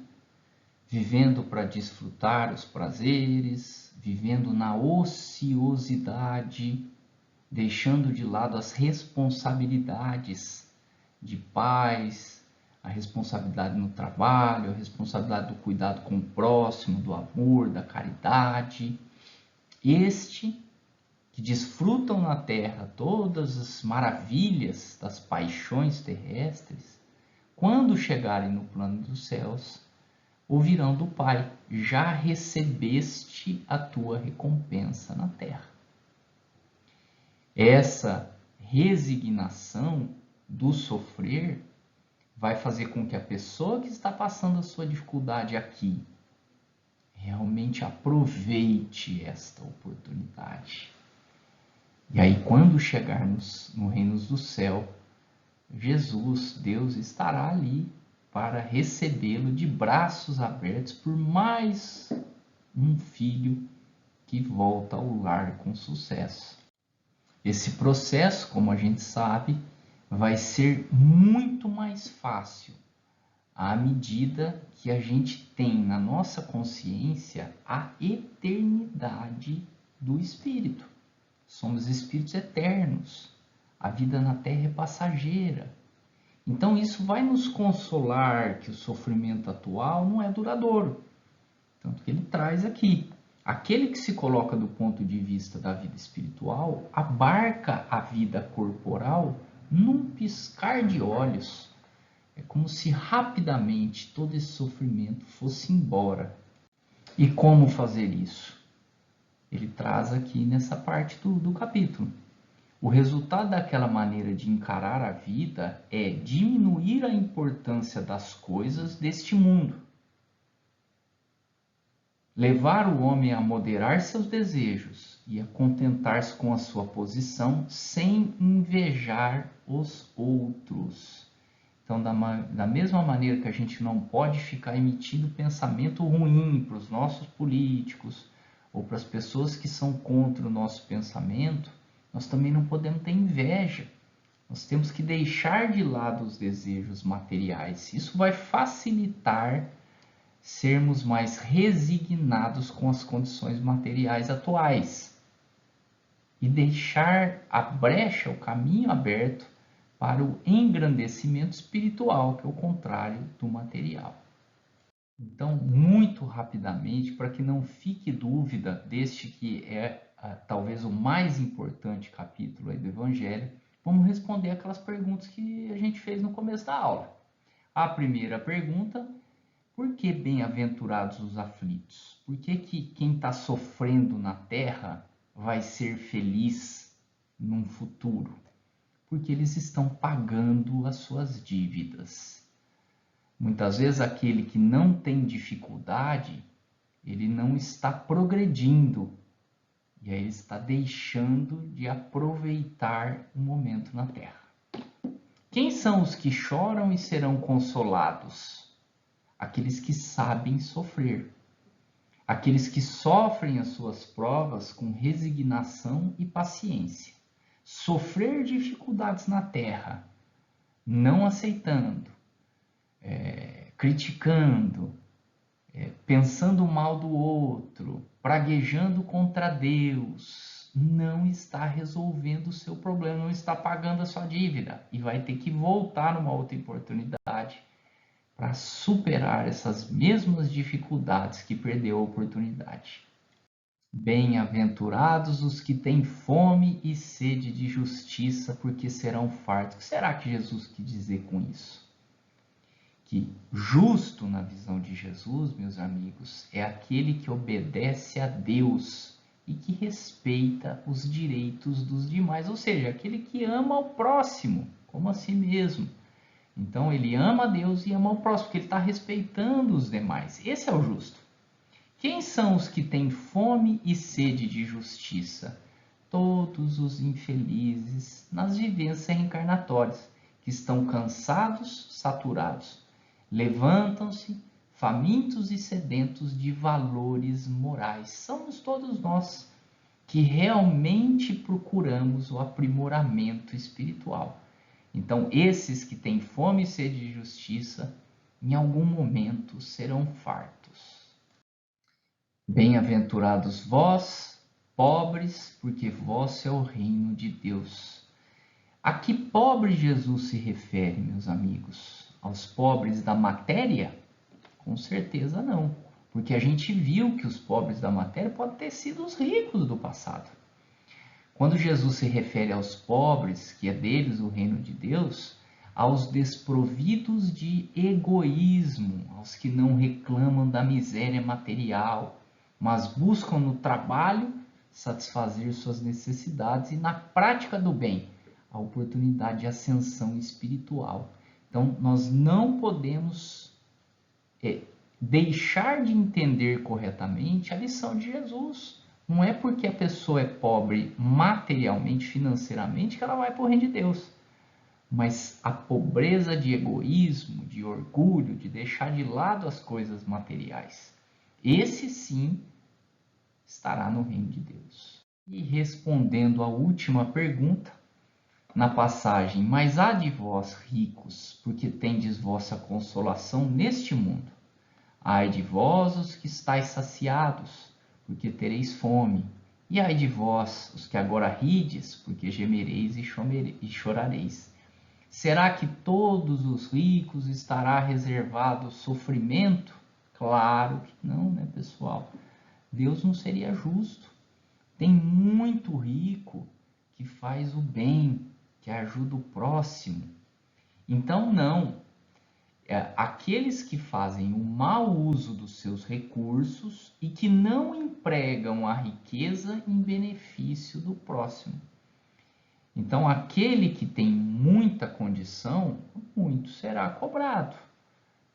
vivendo para desfrutar os prazeres, vivendo na ociosidade, deixando de lado as responsabilidades de pais, a responsabilidade no trabalho, a responsabilidade do cuidado com o próximo, do amor, da caridade. Que desfrutam na terra todas as maravilhas das paixões terrestres, quando chegarem no plano dos céus, ouvirão do Pai: já recebeste a tua recompensa na terra. Essa resignação do sofrer vai fazer com que a pessoa que está passando a sua dificuldade aqui realmente aproveite esta oportunidade. E aí, quando chegarmos no reino do céu, Jesus, Deus, estará ali para recebê-lo de braços abertos por mais um filho que volta ao lar com sucesso. Esse processo, como a gente sabe, vai ser muito mais fácil à medida que a gente tem na nossa consciência a eternidade do Espírito. Somos espíritos eternos. A vida na Terra é passageira. Então isso vai nos consolar que o sofrimento atual não é duradouro. Tanto que ele traz aqui. Aquele que se coloca do ponto de vista da vida espiritual abarca a vida corporal num piscar de olhos. É como se rapidamente todo esse sofrimento fosse embora. E como fazer isso? Ele traz aqui nessa parte do capítulo. O resultado daquela maneira de encarar a vida é diminuir a importância das coisas deste mundo. Levar o homem a moderar seus desejos e a contentar-se com a sua posição sem invejar os outros. Então, da mesma maneira que a gente não pode ficar emitindo pensamento ruim para os nossos políticos, ou para as pessoas que são contra o nosso pensamento, nós também não podemos ter inveja. Nós temos que deixar de lado os desejos materiais. Isso vai facilitar sermos mais resignados com as condições materiais atuais e deixar a brecha, o caminho aberto para o engrandecimento espiritual, que é o contrário do material. Então, muito rapidamente, para que não fique dúvida deste que é talvez o mais importante capítulo aí do Evangelho, vamos responder aquelas perguntas que a gente fez no começo da aula. A primeira pergunta: por que bem-aventurados os aflitos? Por que quem está sofrendo na terra vai ser feliz num futuro? Porque eles estão pagando as suas dívidas. Muitas vezes aquele que não tem dificuldade, ele não está progredindo. E aí ele está deixando de aproveitar o momento na Terra. Quem são os que choram e serão consolados? Aqueles que sabem sofrer. Aqueles que sofrem as suas provas com resignação e paciência. Sofrer dificuldades na Terra, não aceitando, criticando, pensando mal do outro, praguejando contra Deus, não está resolvendo o seu problema, não está pagando a sua dívida e vai ter que voltar numa outra oportunidade para superar essas mesmas dificuldades que perdeu a oportunidade. Bem-aventurados os que têm fome e sede de justiça, porque serão fartos. O que será que Jesus quis dizer com isso? Que justo, na visão de Jesus, meus amigos, é aquele que obedece a Deus e que respeita os direitos dos demais, ou seja, aquele que ama o próximo como a si mesmo. Então ele ama a Deus e ama o próximo, porque ele está respeitando os demais. Esse é o justo. Quem são os que têm fome e sede de justiça? Todos os infelizes nas vivências reencarnatórias, que estão cansados, saturados, levantam-se famintos e sedentos de valores morais. Somos todos nós que realmente procuramos o aprimoramento espiritual. Então, esses que têm fome e sede de justiça, em algum momento serão fartos. Bem-aventurados vós, pobres, porque vosso é o reino de Deus. A que pobre Jesus se refere, meus amigos? Aos pobres da matéria? Com certeza não, porque a gente viu que os pobres da matéria podem ter sido os ricos do passado. Quando Jesus se refere aos pobres, que é deles o reino de Deus, aos desprovidos de egoísmo, aos que não reclamam da miséria material, mas buscam no trabalho satisfazer suas necessidades e na prática do bem a oportunidade de ascensão espiritual. Então, nós não podemos deixar de entender corretamente a lição de Jesus. Não é porque a pessoa é pobre materialmente, financeiramente, que ela vai para o reino de Deus. Mas a pobreza de egoísmo, de orgulho, de deixar de lado as coisas materiais, esse sim estará no reino de Deus. E respondendo à última pergunta, na passagem, mas há de vós ricos, porque tendes vossa consolação neste mundo. Ai de vós os que estáis saciados, porque tereis fome. E ai de vós os que agora rides, porque gemereis e chorareis. Será que todos os ricos estará reservado sofrimento? Claro que não, né, pessoal? Deus não seria justo. Tem muito rico que faz o bem, que ajuda o próximo. Então, não. Aqueles que fazem o mau uso dos seus recursos e que não empregam a riqueza em benefício do próximo. Então, aquele que tem muita condição, muito será cobrado.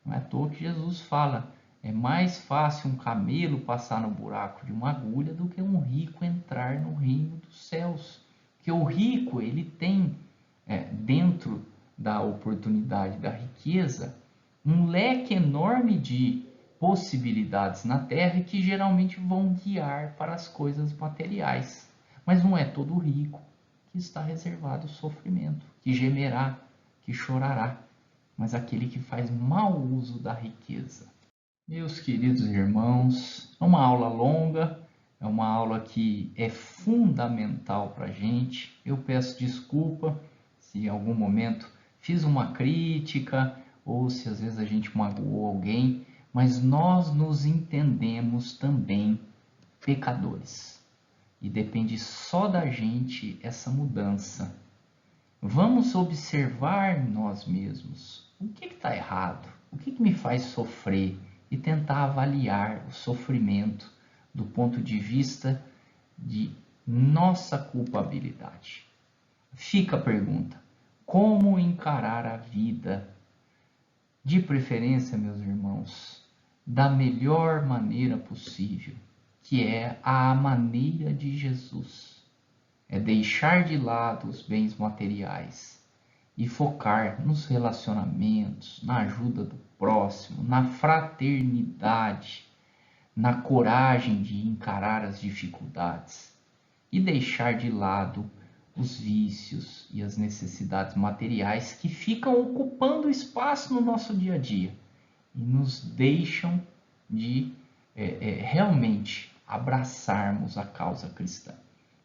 Não é à toa que Jesus fala: é mais fácil um camelo passar no buraco de uma agulha do que um rico entrar no reino dos céus. Porque o rico, ele tem, dentro da oportunidade da riqueza, um leque enorme de possibilidades na Terra que geralmente vão guiar para as coisas materiais. Mas não é todo rico que está reservado o sofrimento, que gemerá, que chorará, mas aquele que faz mau uso da riqueza. Meus queridos irmãos, é uma aula longa, é uma aula que é fundamental para a gente. Eu peço desculpa se em algum momento fiz uma crítica ou se às vezes a gente magoou alguém, mas nós nos entendemos também pecadores. E depende só da gente essa mudança. Vamos observar nós mesmos. O que está errado? O que me faz sofrer? E tentar avaliar o sofrimento do ponto de vista de nossa culpabilidade. Fica a pergunta: como encarar a vida? De preferência, meus irmãos, da melhor maneira possível, que é a maneira de Jesus. É deixar de lado os bens materiais e focar nos relacionamentos, na ajuda do próximo, na fraternidade, na coragem de encarar as dificuldades e deixar de lado os vícios e as necessidades materiais que ficam ocupando espaço no nosso dia a dia e nos deixam de realmente abraçarmos a causa cristã.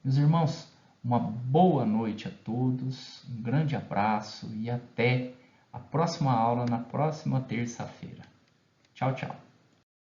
Meus irmãos, uma boa noite a todos, um grande abraço e até a próxima aula na próxima terça-feira. Tchau, tchau.